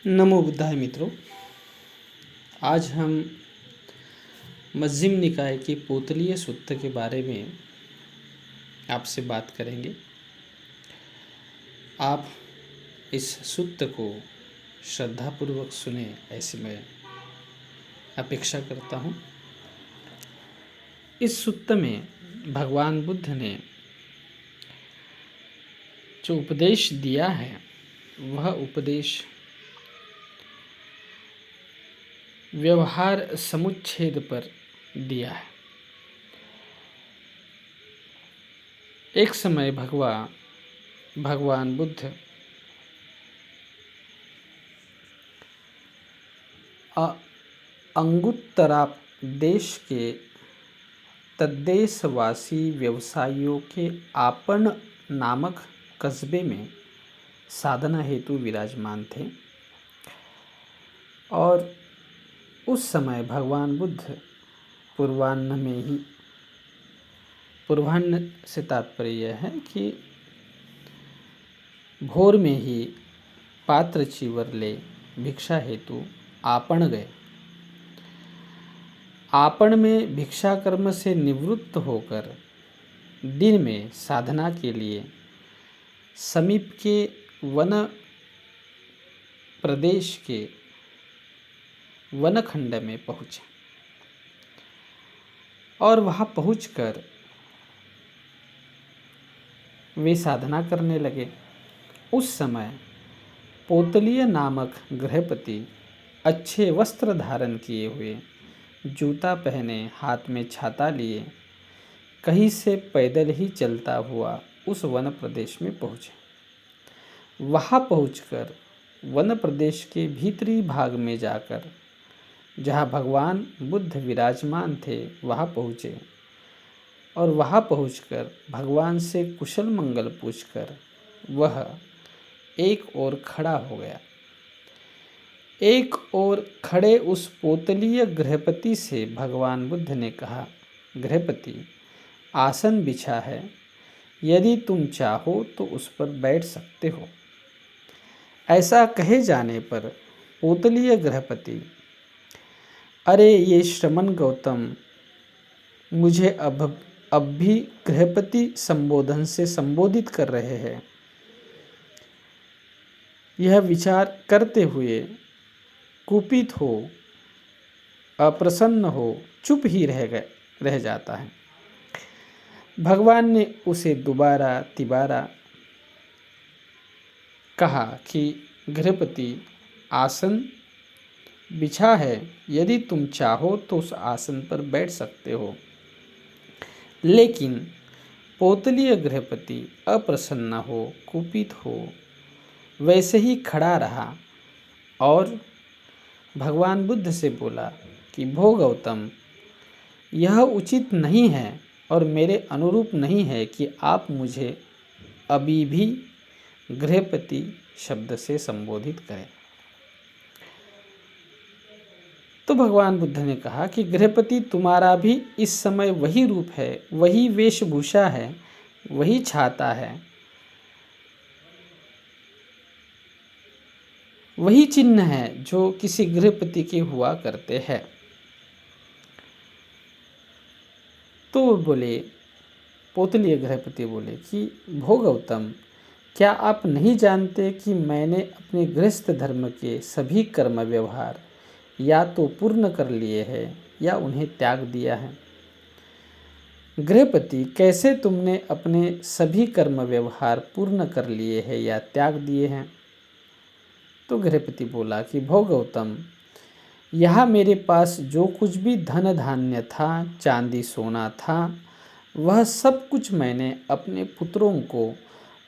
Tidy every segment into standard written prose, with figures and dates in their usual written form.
नमो बुद्धाय मित्रों। आज हम मध्यम निकाय की पोतलीय सूत्र के बारे में आपसे बात करेंगे। आप इस सूत्र को श्रद्धापूर्वक सुने, ऐसी मैं अपेक्षा करता हूँ। इस सूत्र में भगवान बुद्ध ने जो उपदेश दिया है वह उपदेश व्यवहार समुच्छेद पर दिया है। एक समय भगवान बुद्ध अंगुत्तरा देश के तद्देशवासी व्यवसायियों के आपण नामक कस्बे में साधना हेतु विराजमान थे और उस समय भगवान बुद्ध पूर्वाह्न से तात्पर्य यह है कि भोर में ही पात्र चीवर ले भिक्षा हेतु आपण गए। आपण में भिक्षा कर्म से निवृत्त होकर दिन में साधना के लिए समीप के वन प्रदेश के वनखंड में पहुँचे और वहाँ पहुंचकर वे साधना करने लगे। उस समय पोतलीय नामक गृहपति अच्छे वस्त्र धारण किए हुए, जूता पहने, हाथ में छाता लिए, कहीं से पैदल ही चलता हुआ उस वन प्रदेश में पहुँचे। वहाँ पहुंचकर वन प्रदेश के भीतरी भाग में जाकर जहाँ भगवान बुद्ध विराजमान थे वहाँ पहुँचे और वहाँ पहुंचकर भगवान से कुशल मंगल पूछकर वह एक ओर खड़ा हो गया। एक ओर खड़े उस पोतलीय गृहपति से भगवान बुद्ध ने कहा, गृहपति, आसन बिछा है, यदि तुम चाहो तो उस पर बैठ सकते हो। ऐसा कहे जाने पर पोतलीय गृहपति, अरे ये श्रमण गौतम मुझे अब भी गृहपति संबोधन से संबोधित कर रहे हैं। यह विचार करते हुए कुपित हो, अप्रसन्न हो, चुप ही रह जाता है। भगवान ने उसे दोबारा तिबारा कहा कि गृहपति, आसन बिछा है, यदि तुम चाहो तो उस आसन पर बैठ सकते हो। लेकिन पोतलीय गृहपति अप्रसन्न हो, कुपित हो, वैसे ही खड़ा रहा और भगवान बुद्ध से बोला कि भो गौतम, यह उचित नहीं है और मेरे अनुरूप नहीं है कि आप मुझे अभी भी गृहपति शब्द से संबोधित करें। तो भगवान बुद्ध ने कहा कि गृहपति, तुम्हारा भी इस समय वही रूप है, वही वेशभूषा है, वही छाता है, वही चिन्ह है जो किसी गृहपति के हुआ करते हैं। तो बोले, पोतलीय गृहपति बोले कि भो गौतम, क्या आप नहीं जानते कि मैंने अपने गृहस्थ धर्म के सभी कर्म व्यवहार या तो पूर्ण कर लिए हैं या उन्हें त्याग दिया है। गृहपति, कैसे तुमने अपने सभी कर्म व्यवहार पूर्ण कर लिए हैं या त्याग दिए हैं? तो गृहपति बोला कि भो गौतम, यहाँ मेरे पास जो कुछ भी धन धान्य था, चांदी सोना था, वह सब कुछ मैंने अपने पुत्रों को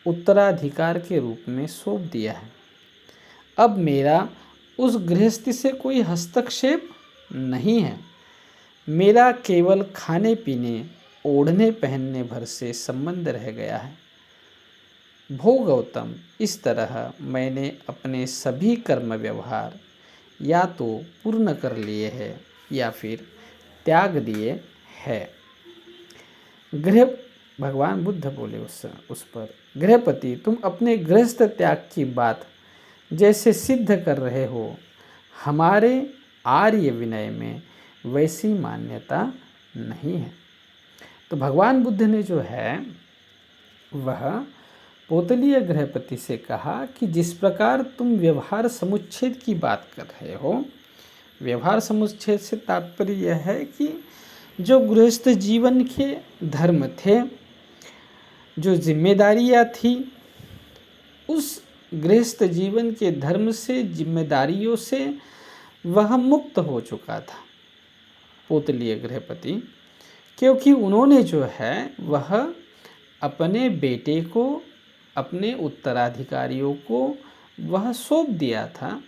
उत्तराधिकार के रूप में सौंप दिया है। अब मेरा उस गृहस्थी से कोई हस्तक्षेप नहीं है। मेरा केवल खाने पीने, ओढ़ने पहनने भर से संबंध रह गया है। भो गौतम, इस तरह मैंने अपने सभी कर्म व्यवहार या तो पूर्ण कर लिए हैं या फिर त्याग दिए हैं। भगवान बुद्ध बोले उस पर, गृहपति, तुम अपने गृहस्थ त्याग की बात जैसे सिद्ध कर रहे हो हमारे आर्य विनय में वैसी मान्यता नहीं है। तो भगवान बुद्ध ने जो है वह पोतलीय गृहपति से कहा कि जिस प्रकार तुम व्यवहार समुच्छेद की बात कर रहे हो, व्यवहार समुच्छेद से तात्पर्य यह है कि जो गृहस्थ जीवन के धर्म थे, जो जिम्मेदारियां थी, उस गृहस्थ जीवन के धर्म से, जिम्मेदारियों से वह मुक्त हो चुका था पोतलीय गृहपति, क्योंकि उन्होंने जो है वह अपने बेटे को, अपने उत्तराधिकारियों को वह सौंप दिया था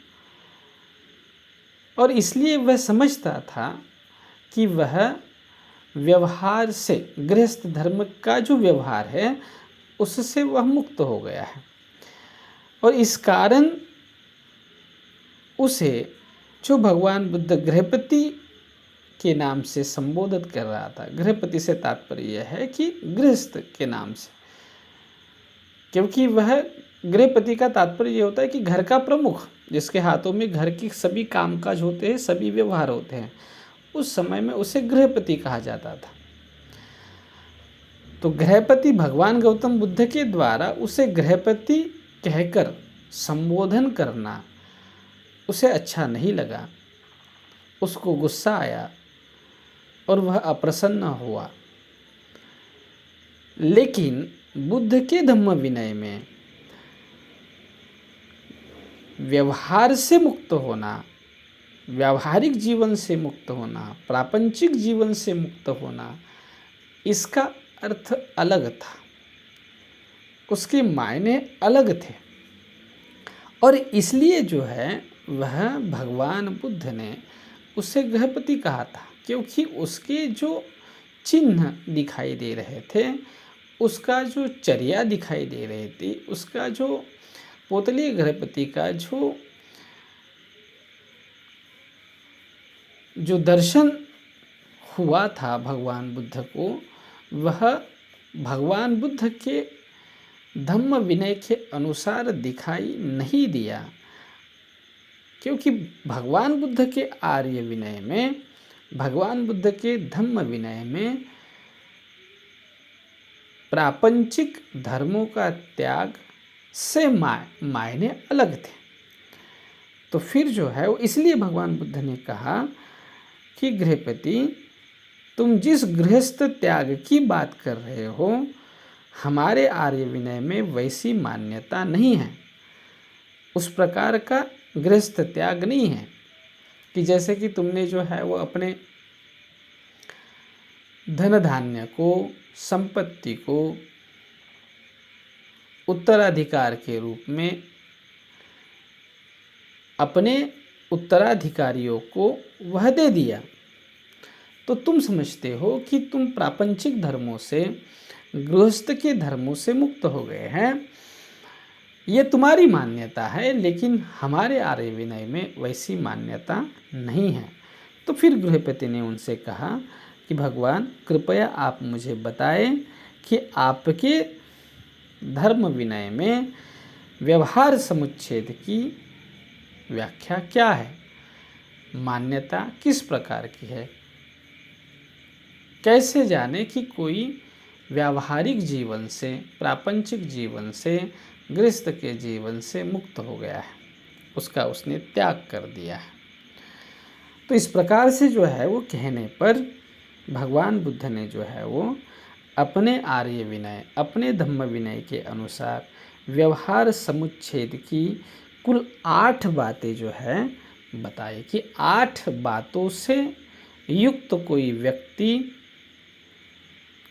और इसलिए वह समझता था कि वह व्यवहार से, गृहस्थ धर्म का जो व्यवहार है उससे वह मुक्त हो गया है और इस कारण उसे जो भगवान बुद्ध गृहपति के नाम से संबोधित कर रहा था, गृहपति से तात्पर्य यह है कि गृहस्थ के नाम से, क्योंकि वह गृहपति का तात्पर्य यह होता है कि घर का प्रमुख, जिसके हाथों में घर की सभी कामकाज होते हैं, सभी व्यवहार होते हैं, उस समय में उसे गृहपति कहा जाता था। तो गृहपति भगवान गौतम बुद्ध के द्वारा उसे गृहपति कहकर संबोधन करना उसे अच्छा नहीं लगा, उसको गुस्सा आया और वह अप्रसन्न हुआ। लेकिन बुद्ध के धम्म विनय में व्यवहार से मुक्त होना, व्यावहारिक जीवन से मुक्त होना, प्रापंचिक जीवन से मुक्त होना, इसका अर्थ अलग था, उसके मायने अलग थे और इसलिए जो है वह भगवान बुद्ध ने उसे गृहपति कहा था, क्योंकि उसके जो चिन्ह दिखाई दे रहे थे, उसका जो चर्या दिखाई दे रही थी, उसका जो पोतलीय गृहपति का जो दर्शन हुआ था भगवान बुद्ध को, वह भगवान बुद्ध के धम्म विनय के अनुसार दिखाई नहीं दिया, क्योंकि भगवान बुद्ध के आर्य विनय में, भगवान बुद्ध के धम्म विनय में प्रापंचिक धर्मों का त्याग से मायने अलग थे। तो फिर जो है वो इसलिए भगवान बुद्ध ने कहा कि गृहपति, तुम जिस गृहस्थ त्याग की बात कर रहे हो, हमारे आर्य विनय में वैसी मान्यता नहीं है, उस प्रकार का गृहस्थ त्याग नहीं है कि जैसे कि तुमने जो है वो अपने धन धान्य को, संपत्ति को उत्तराधिकार के रूप में अपने उत्तराधिकारियों को वह दे दिया, तो तुम समझते हो कि तुम प्रापंचिक धर्मों से, गृहस्थ के धर्मों से मुक्त हो गए हैं। ये तुम्हारी मान्यता है, लेकिन हमारे आर्य विनय में वैसी मान्यता नहीं है। तो फिर गृहपति ने उनसे कहा कि भगवान, कृपया आप मुझे बताएं कि आपके धर्म विनय में व्यवहार समुच्छेद की व्याख्या क्या है, मान्यता किस प्रकार की है। कैसे जाने कि कोई व्यावहारिक जीवन से, प्रापंचिक जीवन से, गृहस्थ के जीवन से मुक्त हो गया है, उसका उसने त्याग कर दिया है। तो इस प्रकार से जो है वो कहने पर भगवान बुद्ध ने जो है वो अपने आर्य विनय, अपने धम्म विनय के अनुसार व्यवहार समुच्छेद की कुल 8 बातें जो है बताई कि 8 बातों से युक्त कोई व्यक्ति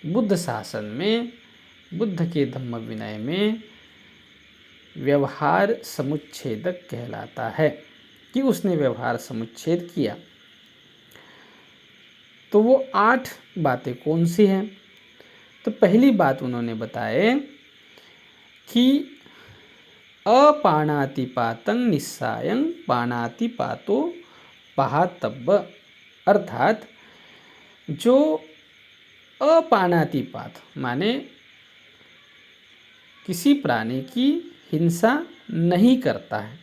बुद्ध शासन में, बुद्ध के धम्म विनय में व्यवहार समुच्छेदक कहलाता है कि उसने व्यवहार समुच्छेद किया। तो वो 8 बातें कौन सी हैं? तो पहली बात उन्होंने बताए कि अपाणातिपातं निस्सायं पाणातिपातो पहातब्ब, अर्थात जो अपाणातिपात माने किसी प्राणी की हिंसा नहीं करता है,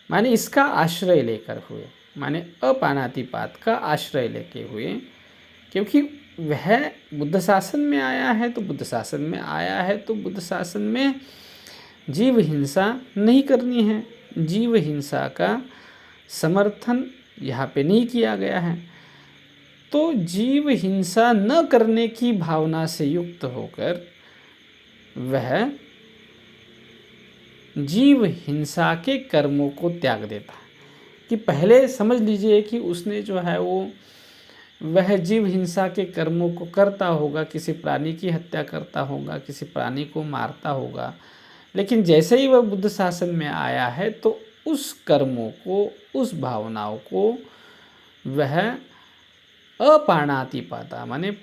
माने इसका आश्रय लेकर हुए, माने अपानातिपात का आश्रय लेके हुए, क्योंकि वह बुद्ध शासन में आया है तो बुद्ध शासन में आया है तो बुद्ध शासन में जीव हिंसा नहीं करनी है, जीव हिंसा का समर्थन यहाँ पे नहीं किया गया है। तो जीव हिंसा न करने की भावना से युक्त होकर वह जीव हिंसा के कर्मों को त्याग देता है। कि पहले समझ लीजिए कि उसने जो है वह जीव हिंसा के कर्मों को करता होगा, किसी प्राणी की हत्या करता होगा, किसी प्राणी को मारता होगा, लेकिन जैसे ही वह बुद्ध शासन में आया है तो उस कर्मों को, उस भावनाओं को वह अपाणातिपाता माने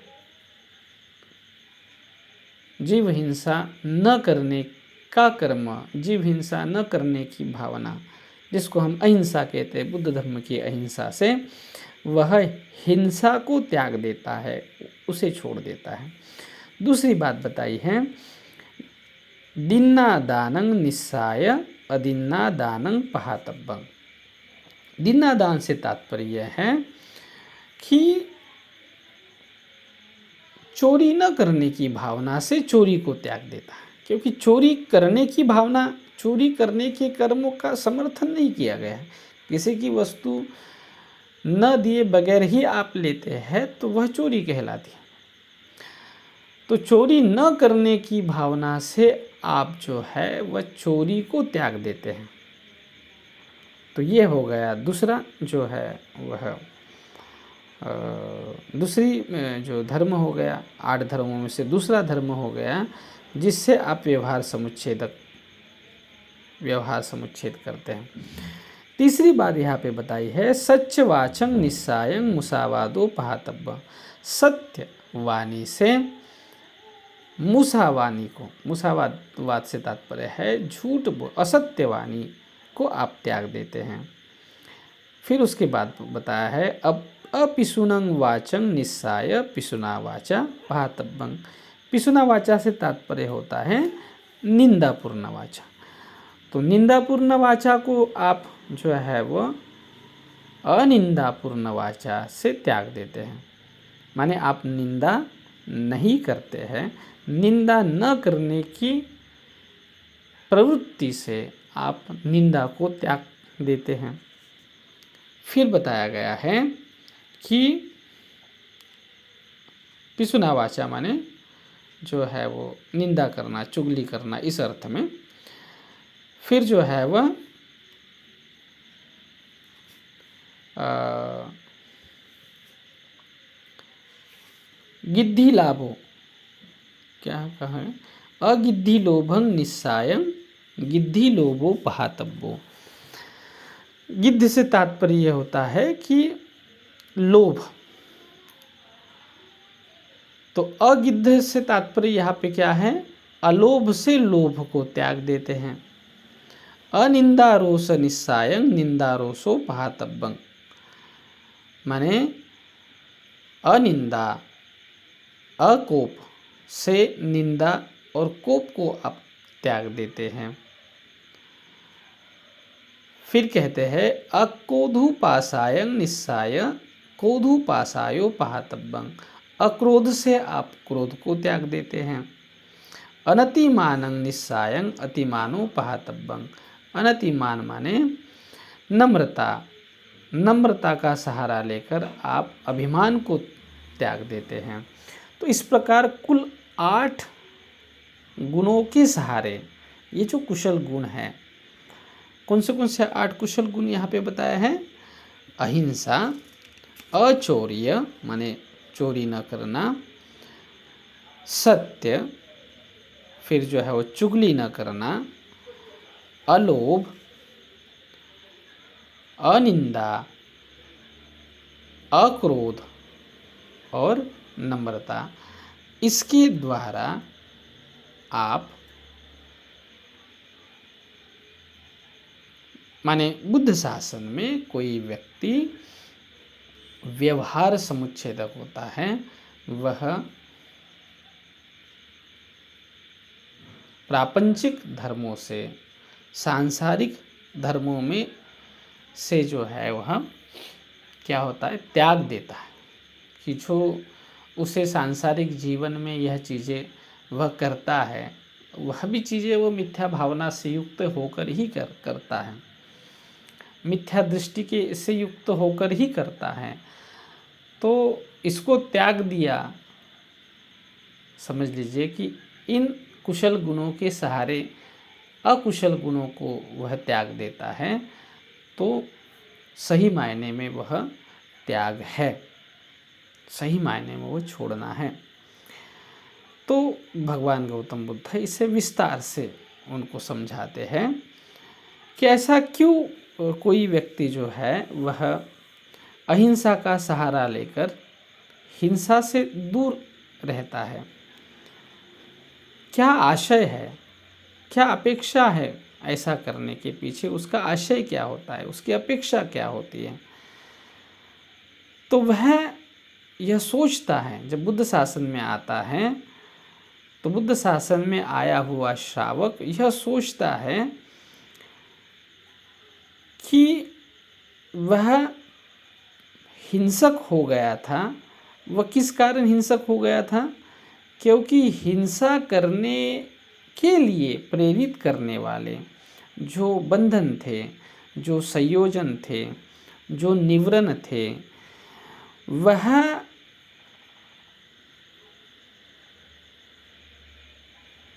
जीव हिंसा न करने का कर्म, जीव हिंसा न करने की भावना, जिसको हम अहिंसा कहते हैं, बुद्ध धर्म की अहिंसा से वह हिंसा को त्याग देता है, उसे छोड़ देता है। दूसरी बात बताई है, दिन्ना दानं निस्साय अदिन्ना दानं पहातव्यं। दिन्ना दान से तात्पर्य है कि चोरी न करने की भावना से चोरी को त्याग देता है, क्योंकि चोरी करने की भावना, चोरी करने के कर्मों का समर्थन नहीं किया गया है। किसी की वस्तु न दिए बगैर ही आप लेते हैं तो वह चोरी कहलाती है। तो चोरी न करने की भावना से आप जो है वह चोरी को त्याग देते हैं। तो ये हो गया दूसरा जो है वह दूसरी जो धर्म हो गया, 8 धर्मों में से दूसरा धर्म हो गया जिससे आप व्यवहार समुच्छेद करते हैं। तीसरी बात यहाँ पे बताई है, सच्च वाचं निस्सायं मुसावादो पहातव्य। सत्य वाणी से मुसावाणी को, मुसावाद से तात्पर्य है झूठ, असत्य वाणी को आप त्याग देते हैं। फिर उसके बाद बताया है, अब अपिशुनं वाचं निस्साय पिशुना वाचा पहातव्यं। पिशुना वाचा से तात्पर्य होता है निंदापूर्ण वाचा। तो निंदापूर्ण वाचा को आप जो है वो अनिंदापूर्ण वाचा से त्याग देते हैं। माने आप निंदा नहीं करते हैं, निंदा न करने की प्रवृत्ति से आप निंदा को त्याग देते हैं। फिर बताया गया है कि पिसुना वाचा माने जो है वो निंदा करना, चुगली करना, इस अर्थ में। फिर जो है वह गिद्धि लाभो, क्या कहा है, अगिद्धि लोभं निस्सायं गिद्धि लोभो पहातव्यो। गिद्ध से तात्पर्य होता है कि लोभ। तो अगिद्ध से तात्पर्य यहाँ पे क्या है, अलोभ से लोभ को त्याग देते हैं। अनिंदारोष निस्सायं निंदारोषो पहातव्यं। माने अनिंदा, अकोप से निंदा और कोप को आप त्याग देते हैं। फिर कहते हैं, अक्रोधुपासायं निस्साय क्रोधुपासायो पहातव्यं। अक्रोध से आप क्रोध को त्याग देते हैं। अनतिमानं निस्सायं अतिमानो पहातव्यं। अनतिमान माने नम्रता, नम्रता का सहारा लेकर आप अभिमान को त्याग देते हैं। तो इस प्रकार कुल 8 गुणों के सहारे ये जो कुशल गुण हैं, कौन से 8 कुशल गुण यहाँ पे बताया है, अहिंसा, अचौर्य माने चोरी न करना, सत्य, फिर जो है वो चुगली न करना, अलोभ, अनिंदा, अक्रोध और नम्रता। इसके द्वारा आप माने बुद्ध शासन में कोई व्यक्ति व्यवहार समुच्छेदक होता है, वह प्रापंचिक धर्मों से सांसारिक धर्मों में से जो है वह क्या होता है, त्याग देता है, कि जो उसे सांसारिक जीवन में यह चीज़ें वह करता है, वह भी चीज़ें वो मिथ्या भावना से युक्त होकर ही करता है, मिथ्या दृष्टि के से युक्त होकर ही करता है। तो इसको त्याग दिया, समझ लीजिए कि इन कुशल गुणों के सहारे अकुशल गुणों को वह त्याग देता है, तो सही मायने में वह त्याग है, सही मायने में वो छोड़ना है। तो भगवान गौतम बुद्ध इसे विस्तार से उनको समझाते हैं कि ऐसा क्यों कोई व्यक्ति जो है वह अहिंसा का सहारा लेकर हिंसा से दूर रहता है, क्या आशय है, क्या अपेक्षा है, ऐसा करने के पीछे उसका आशय क्या होता है, उसकी अपेक्षा क्या होती है। तो वह यह सोचता है, जब बुद्ध शासन में आता है तो बुद्ध शासन में आया हुआ श्रावक यह सोचता है कि वह हिंसक हो गया था। वह किस कारण हिंसक हो गया था? क्योंकि हिंसा करने के लिए प्रेरित करने वाले जो बंधन थे, जो संयोजन थे, जो निवरण थे, वह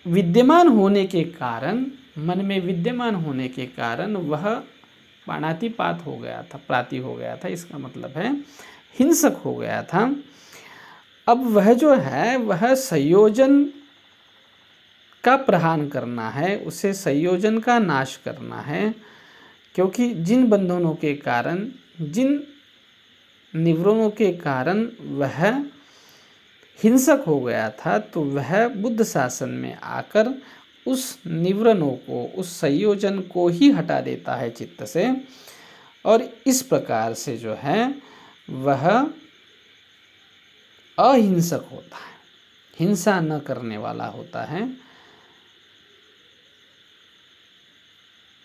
विद्यमान होने के कारण, मन में विद्यमान होने के कारण वह पाणातिपात हो गया था, प्राति हो गया था, इसका मतलब है हिंसक हो गया था। अब वह जो है वह संयोजन का प्रहार करना है, उसे संयोजन का नाश करना है, क्योंकि जिन बंधनों के कारण, जिन निवरणों के कारण वह हिंसक हो गया था, तो वह बुद्ध शासन में आकर उस निवरणों को, उस संयोजन को ही हटा देता है चित्त से, और इस प्रकार से जो है वह अहिंसक होता है, हिंसा न करने वाला होता है।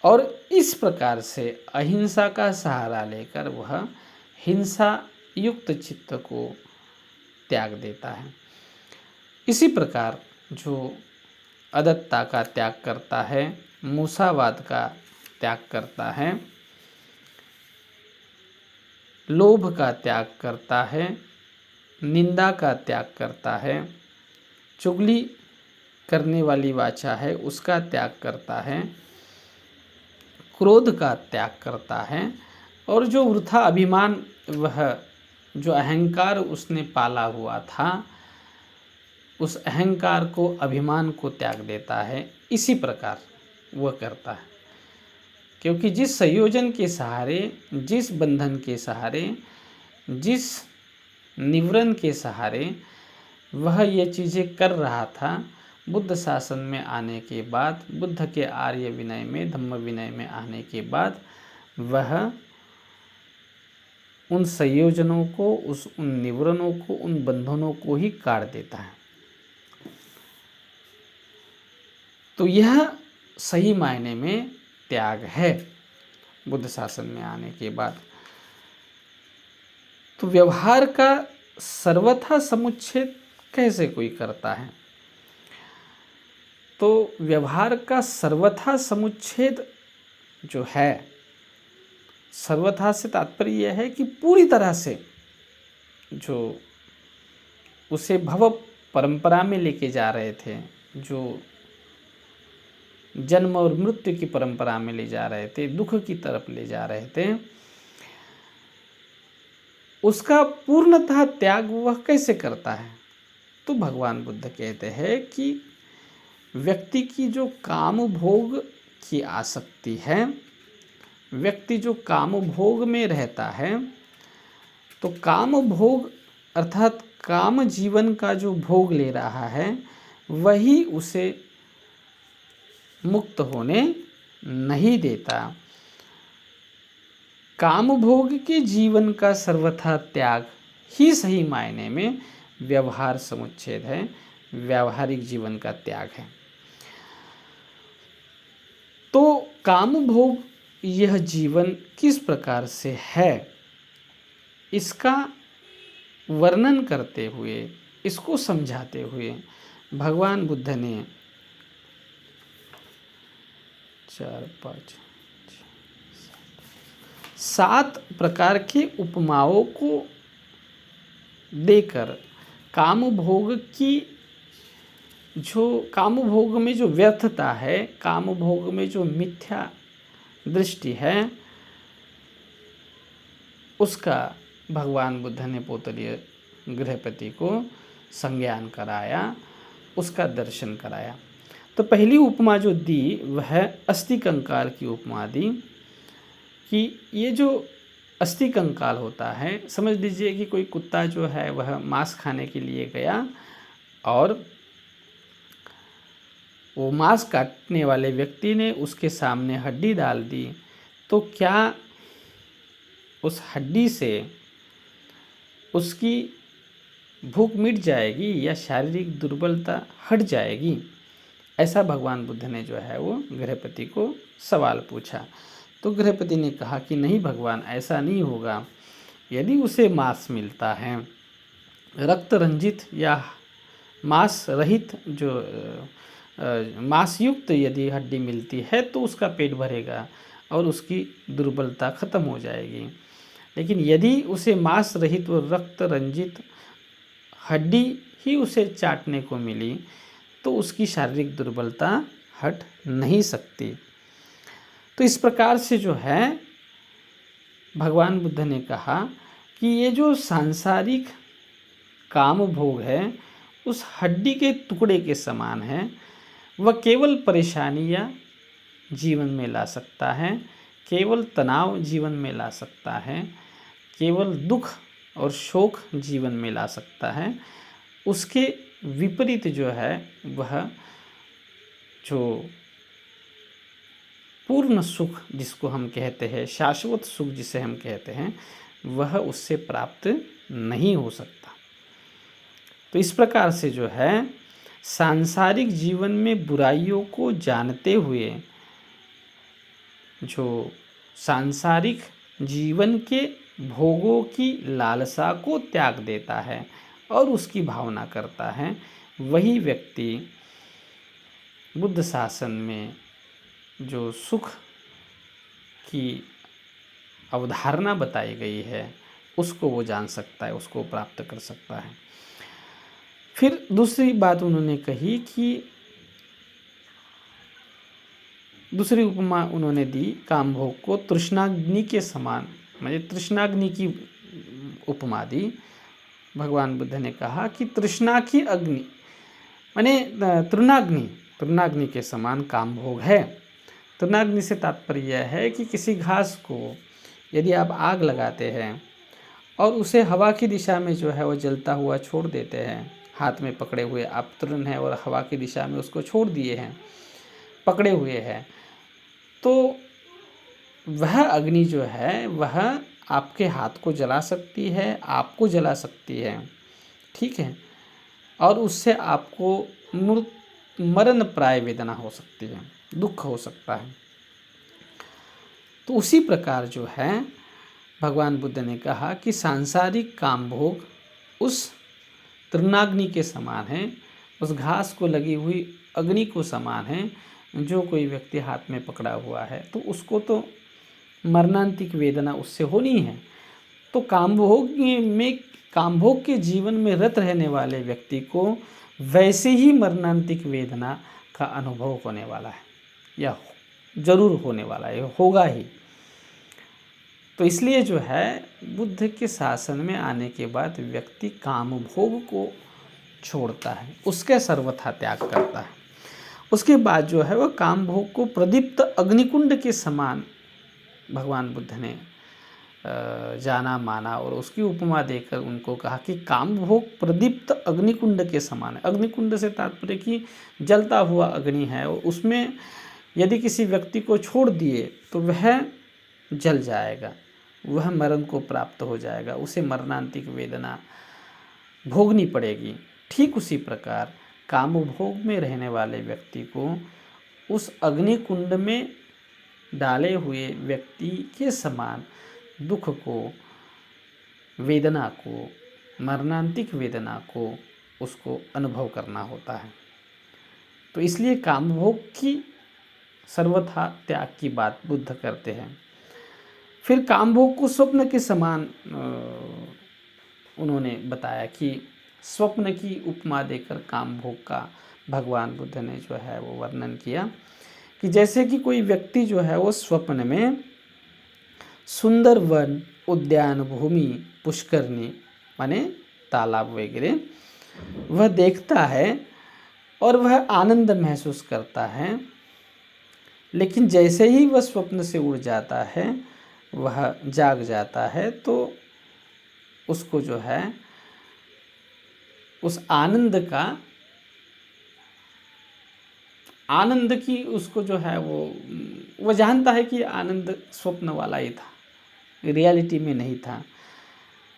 और इस प्रकार से अहिंसा का सहारा लेकर वह हिंसा युक्त चित्त को त्याग देता है। इसी प्रकार जो अदत्ता का त्याग करता है, मूसावाद का त्याग करता है, लोभ का त्याग करता है, निंदा का त्याग करता है, चुगली करने वाली वाचा है उसका त्याग करता है, क्रोध का त्याग करता है, और जो वृथा अभिमान, वह जो अहंकार उसने पाला हुआ था, उस अहंकार को, अभिमान को त्याग देता है। इसी प्रकार वह करता है, क्योंकि जिस संयोजन के सहारे, जिस बंधन के सहारे, जिस निवरण के सहारे वह ये चीज़ें कर रहा था, बुद्ध शासन में आने के बाद, बुद्ध के आर्य विनय में, धम्म विनय में आने के बाद वह उन संयोजनों को, उन निवरणों को, उन बंधनों को ही काट देता है। तो यह सही मायने में त्याग है बुद्ध शासन में आने के बाद। तो व्यवहार का सर्वथा समुच्छेद कैसे कोई करता है? तो व्यवहार का सर्वथा समुच्छेद जो है, सर्वथा से तात्पर्य यह है कि पूरी तरह से जो उसे भव परंपरा में लेके जा रहे थे, जो जन्म और मृत्यु की परंपरा में ले जा रहे थे, दुख की तरफ ले जा रहे थे, उसका पूर्णतः त्याग वह कैसे करता है? तो भगवान बुद्ध कहते हैं कि व्यक्ति की जो काम भोग की आसक्ति है, व्यक्ति जो काम भोग में रहता है, तो काम भोग अर्थात काम जीवन का जो भोग ले रहा है, वही उसे मुक्त होने नहीं देता। काम भोग के जीवन का सर्वथा त्याग ही सही मायने में व्यवहार समुच्छेद है, व्यावहारिक जीवन का त्याग है। तो काम भोग यह जीवन किस प्रकार से है, इसका वर्णन करते हुए, इसको समझाते हुए भगवान बुद्ध ने 4, 5, 7 प्रकार की उपमाओं को देकर काम भोग में जो व्यर्थता है, काम भोग में जो मिथ्या दृष्टि है, उसका भगवान बुद्ध ने पोतलीय गृहपति को संज्ञान कराया, उसका दर्शन कराया। तो पहली उपमा जो दी वह अस्थि कंकाल की उपमा दी कि ये जो अस्थि कंकाल होता है, समझ लीजिए कि कोई कुत्ता जो है वह मांस खाने के लिए गया और वो मांस काटने वाले व्यक्ति ने उसके सामने हड्डी डाल दी, तो क्या उस हड्डी से उसकी भूख मिट जाएगी या शारीरिक दुर्बलता हट जाएगी? ऐसा भगवान बुद्ध ने जो है वो गृहपति को सवाल पूछा। तो गृहपति ने कहा कि नहीं भगवान, ऐसा नहीं होगा। यदि उसे मांस मिलता है, रक्त रंजित या मांस रहित जो मांस युक्त यदि हड्डी मिलती है तो उसका पेट भरेगा और उसकी दुर्बलता खत्म हो जाएगी। लेकिन यदि उसे मांस रहित व रक्त रंजित हड्डी ही उसे चाटने को मिली तो उसकी शारीरिक दुर्बलता हट नहीं सकती। तो इस प्रकार से जो है भगवान बुद्ध ने कहा कि ये जो सांसारिक काम भोग है उस हड्डी के टुकड़े के समान है। वह केवल परेशानियाँ जीवन में ला सकता है, केवल तनाव जीवन में ला सकता है, केवल दुख और शोक जीवन में ला सकता है। उसके विपरीत जो है वह जो पूर्ण सुख जिसको हम कहते हैं, शाश्वत सुख जिसे हम कहते हैं, वह उससे प्राप्त नहीं हो सकता। तो इस प्रकार से जो है सांसारिक जीवन में बुराइयों को जानते हुए जो सांसारिक जीवन के भोगों की लालसा को त्याग देता है और उसकी भावना करता है, वही व्यक्ति बुद्ध शासन में जो सुख की अवधारणा बताई गई है उसको वो जान सकता है, उसको प्राप्त कर सकता है। फिर दूसरी बात उन्होंने कही कि दूसरी उपमा उन्होंने दी काम भोग को तृष्णाग्नि के समान, मतलब तृष्णाग्नि की उपमा दी। भगवान बुद्ध ने कहा कि तृष्णा की अग्नि माने तृणाग्नि के समान काम भोग है। तृणाग्नि से तात्पर्य यह है कि किसी घास को यदि आप आग लगाते हैं और उसे हवा की दिशा में जो है वो जलता हुआ छोड़ देते हैं, हाथ में पकड़े हुए आप तृण हैं और हवा की दिशा में उसको छोड़ दिए हैं, पकड़े हुए हैं, तो वह अग्नि जो है वह आपके हाथ को जला सकती है, आपको जला सकती है, ठीक है, और उससे आपको मरण प्राय वेदना हो सकती है, दुख हो सकता है। तो उसी प्रकार जो है भगवान बुद्ध ने कहा कि सांसारिक काम भोग उस तृणाग्नि के समान है, उस घास को लगी हुई अग्नि को समान है। जो कोई व्यक्ति हाथ में पकड़ा हुआ है तो उसको तो मरणांतिक वेदना उससे होनी है। तो कामभोग के जीवन में रत रहने वाले व्यक्ति को वैसे ही मरणांतिक वेदना का अनुभव होने वाला है, या जरूर होने वाला है, होगा ही। तो इसलिए जो है बुद्ध के शासन में आने के बाद व्यक्ति कामभोग को छोड़ता है, उसके सर्वथा त्याग करता है। उसके बाद जो है वह काम भोग को प्रदीप्त अग्निकुंड के समान भगवान बुद्ध ने जाना माना और उसकी उपमा देकर उनको कहा कि काम भोग प्रदीप्त अग्निकुंड के समान है। अग्निकुंड से तात्पर्य कि जलता हुआ अग्नि है और उसमें यदि किसी व्यक्ति को छोड़ दिए तो वह जल जाएगा, वह मरण को प्राप्त हो जाएगा, उसे मरणांतिक वेदना भोगनी पड़ेगी। ठीक उसी प्रकार काम भोग में रहने वाले व्यक्ति को उस अग्नि कुंड में डाले हुए व्यक्ति के समान दुख को, वेदना को, मरणांतिक वेदना को उसको अनुभव करना होता है। तो इसलिए कामभोग की सर्वथा त्याग की बात बुद्ध करते हैं। फिर कामभोग को स्वप्न के समान उन्होंने बताया कि स्वप्न की उपमा देकर कामभोग का भगवान बुद्ध ने जो है वो वर्णन किया कि जैसे कि कोई व्यक्ति जो है वो स्वप्न में सुंदर वन, उद्यान भूमि, पुष्करणी माने तालाब वगैरह वह देखता है और वह आनंद महसूस करता है, लेकिन जैसे ही वह स्वप्न से उड़ जाता है, वह जाग जाता है, तो उसको जो है उस आनंद की उसको जो है वो जानता है कि आनंद स्वप्न वाला ही था, रियलिटी में नहीं था,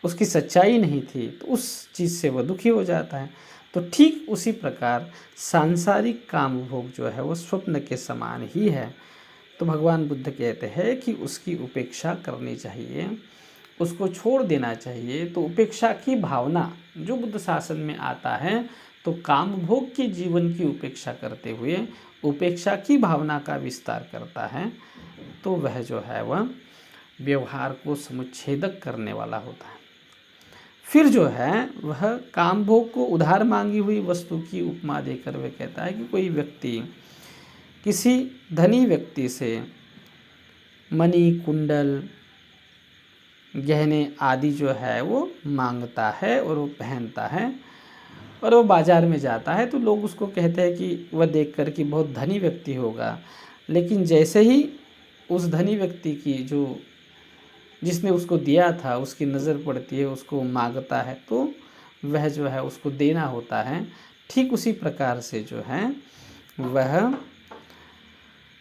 उसकी सच्चाई नहीं थी, तो उस चीज़ से वह दुखी हो जाता है। तो ठीक उसी प्रकार सांसारिक काम भोग जो है वो स्वप्न के समान ही है। तो भगवान बुद्ध कहते हैं कि उसकी उपेक्षा करनी चाहिए, उसको छोड़ देना चाहिए। तो उपेक्षा की भावना जो बुद्ध शासन में आता है, तो काम भोग के जीवन की उपेक्षा करते हुए उपेक्षा की भावना का विस्तार करता है, तो वह जो है वह व्यवहार को समुच्छेदक करने वाला होता है। फिर जो है वह काम भोग को उधार मांगी हुई वस्तु की उपमा देकर वह कहता है कि कोई व्यक्ति किसी धनी व्यक्ति से मणि, कुंडल, गहने आदि जो है वो मांगता है और वो पहनता है और वो बाज़ार में जाता है, तो लोग उसको कहते हैं कि वह देखकर कि बहुत धनी व्यक्ति होगा, लेकिन जैसे ही उस धनी व्यक्ति की जो जिसने उसको दिया था उसकी नज़र पड़ती है, उसको मांगता है, तो वह जो है उसको देना होता है। ठीक उसी प्रकार से जो है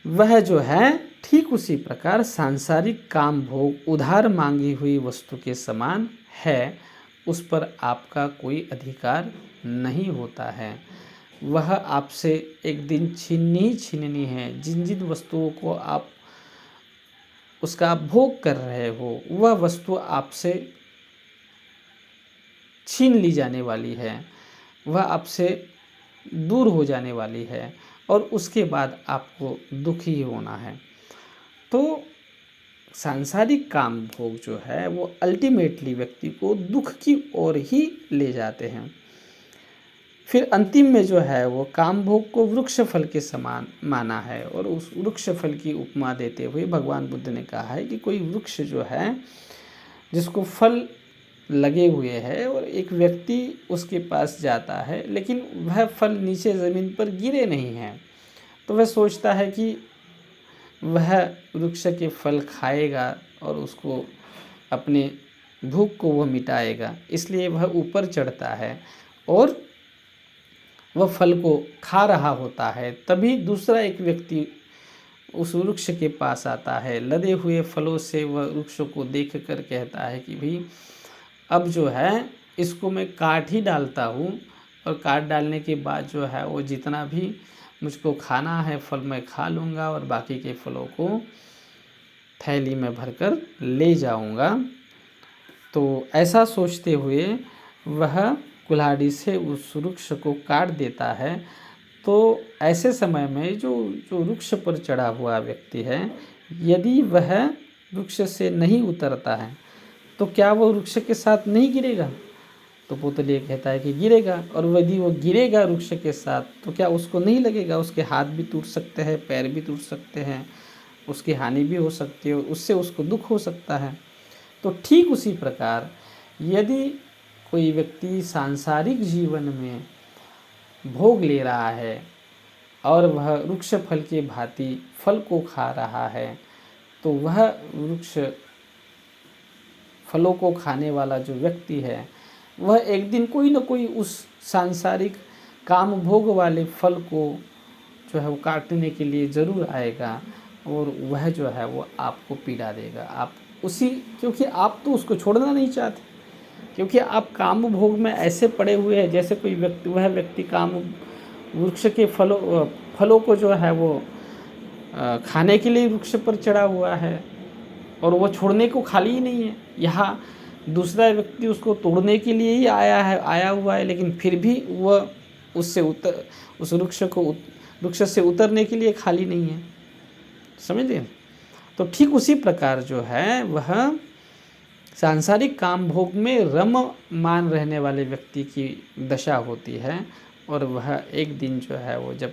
वह जो है ठीक उसी प्रकार सांसारिक काम भोग उधार मांगी हुई वस्तु के समान है, उस पर आपका कोई अधिकार नहीं होता है। वह आपसे एक दिन छीननी है। जिन जिन वस्तुओं को आप उसका भोग कर रहे हो, वह वस्तु आपसे छीन ली जाने वाली है, वह आपसे दूर हो जाने वाली है और उसके बाद आपको दुखी होना है। तो सांसारिक काम भोग जो है वो अल्टीमेटली व्यक्ति को दुख की ओर ही ले जाते हैं। फिर अंतिम में जो है वो काम भोग को वृक्ष फल के समान माना है और उस वृक्ष फल की उपमा देते हुए भगवान बुद्ध ने कहा है कि कोई वृक्ष जो है जिसको फल लगे हुए हैं और एक व्यक्ति उसके पास जाता है, लेकिन वह फल नीचे ज़मीन पर गिरे नहीं हैं, तो वह सोचता है कि वह वृक्ष के फल खाएगा और उसको अपने भूख को वह मिटाएगा, इसलिए वह ऊपर चढ़ता है और वह फल को खा रहा होता है। तभी दूसरा एक व्यक्ति उस वृक्ष के पास आता है, लदे हुए फलों से वह वृक्ष को देख कर कहता है कि भाई अब जो है इसको मैं काट ही डालता हूँ और काट डालने के बाद जो है वो जितना भी मुझको खाना है फल मैं खा लूँगा और बाकी के फलों को थैली में भरकर ले जाऊँगा। तो ऐसा सोचते हुए वह कुल्हाड़ी से उस वृक्ष को काट देता है। तो ऐसे समय में जो वृक्ष पर चढ़ा हुआ व्यक्ति है, यदि वह वृक्ष से नहीं उतरता है तो क्या वो वृक्ष के साथ नहीं गिरेगा? तो पुतली कहता है कि गिरेगा, और यदि वो गिरेगा वृक्ष के साथ तो क्या उसको नहीं लगेगा? उसके हाथ भी टूट सकते हैं, पैर भी टूट सकते हैं, उसकी हानि भी हो सकती है, उससे उसको दुख हो सकता है। तो ठीक उसी प्रकार यदि कोई व्यक्ति सांसारिक जीवन में भोग ले रहा है और वह वृक्ष फल के भांति फल को खा रहा है, तो वह वृक्ष फलों को खाने वाला जो व्यक्ति है वह एक दिन कोई न कोई उस सांसारिक काम भोग वाले फल को जो है वो काटने के लिए ज़रूर आएगा और वह जो है वो आपको पीड़ा देगा। आप क्योंकि आप तो उसको छोड़ना नहीं चाहते, क्योंकि आप काम भोग में ऐसे पड़े हुए हैं जैसे कोई व्यक्ति, वह व्यक्ति काम वृक्ष के फलों को जो है वो खाने के लिए वृक्ष पर चढ़ा हुआ है और वो छोड़ने को खाली ही नहीं है। यहाँ दूसरा व्यक्ति उसको तोड़ने के लिए ही आया हुआ है, लेकिन फिर भी वह उस वृक्ष से उतरने के लिए खाली नहीं है। समझे? तो ठीक उसी प्रकार जो है वह सांसारिक काम भोग में रममान रहने वाले व्यक्ति की दशा होती है, और वह एक दिन जो है वो जब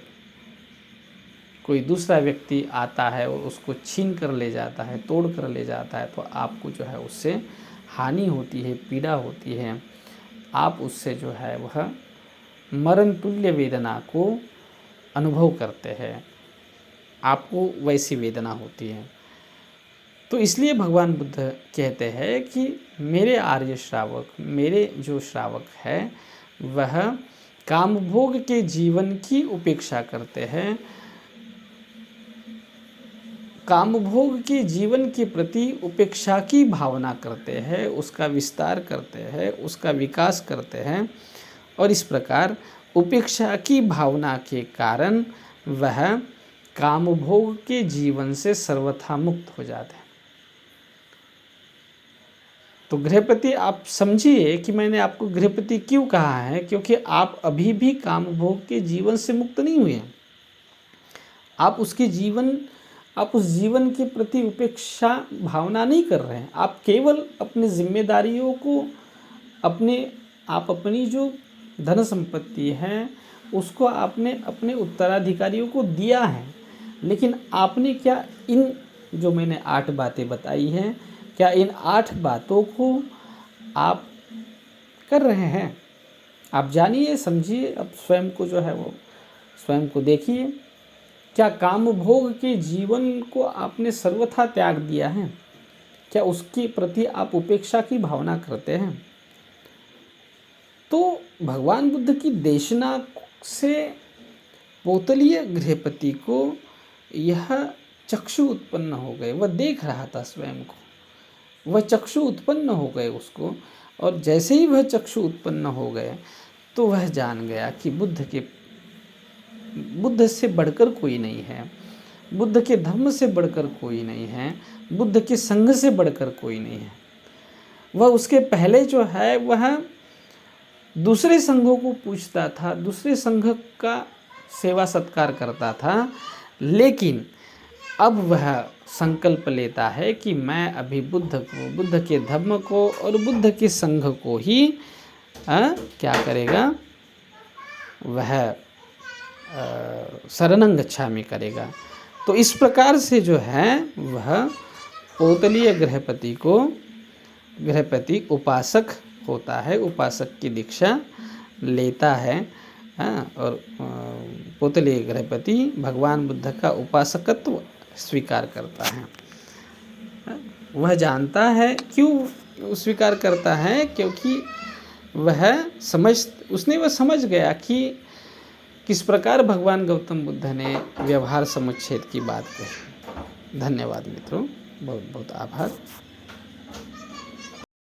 कोई दूसरा व्यक्ति आता है और उसको छीन कर ले जाता है, तोड़ कर ले जाता है, तो आपको जो है उससे हानि होती है, पीड़ा होती है। आप उससे जो है वह मरण तुल्य वेदना को अनुभव करते हैं, आपको वैसी वेदना होती है। तो इसलिए भगवान बुद्ध कहते हैं कि मेरे आर्य श्रावक, मेरे जो श्रावक है वह कामभोग के जीवन की उपेक्षा करते हैं, कामभोग के जीवन के प्रति उपेक्षा की भावना करते हैं, उसका विस्तार करते हैं, उसका विकास करते हैं, और इस प्रकार उपेक्षा की भावना के कारण वह कामभोग के जीवन से सर्वथा मुक्त हो जाते हैं। तो गृहपति, आप समझिए कि मैंने आपको गृहपति क्यों कहा है, क्योंकि आप अभी भी कामभोग के जीवन से मुक्त नहीं हुए हैं। आप उस जीवन के प्रति उपेक्षा भावना नहीं कर रहे हैं। आप केवल अपनी जिम्मेदारियों को आप अपनी जो धन संपत्ति है उसको आपने अपने उत्तराधिकारियों को दिया है, लेकिन आपने क्या इन जो मैंने 8 बातें बताई हैं, क्या इन 8 बातों को आप कर रहे हैं? आप जानिए, समझिए, अब स्वयं को जो है वो स्वयं को देखिए। क्या काम भोग के जीवन को आपने सर्वथा त्याग दिया है? क्या उसके प्रति आप उपेक्षा की भावना करते हैं? तो भगवान बुद्ध की देशना से पोतलीय गृहपति को यह चक्षु उत्पन्न हो गए। वह देख रहा था स्वयं को, वह चक्षु उत्पन्न हो गए उसको, और जैसे ही वह चक्षु उत्पन्न हो गए तो वह जान गया कि बुद्ध से बढ़कर कोई नहीं है, बुद्ध के धर्म से बढ़कर कोई नहीं है, बुद्ध के संघ से बढ़कर कोई नहीं है। वह उसके पहले जो है वह दूसरे संघों को पूछता था, दूसरे संघ का सेवा सत्कार करता था, लेकिन अब वह संकल्प लेता है कि मैं अभी बुद्ध को, बुद्ध के धर्म को और बुद्ध के संघ को ही क्या करेगा, वह शरणं गच्छामि करेगा। तो इस प्रकार से जो है वह पोतलीय गृहपति उपासक होता है, उपासक की दीक्षा लेता है। और पोतलीय गृहपति भगवान बुद्ध का उपासकत्व स्वीकार करता है। वह जानता है, क्यों स्वीकार करता है, क्योंकि वह समझ गया कि किस प्रकार भगवान गौतम बुद्ध ने व्यवहार समुच्छेद की बात कही। धन्यवाद मित्रों, बहुत बहुत आभार।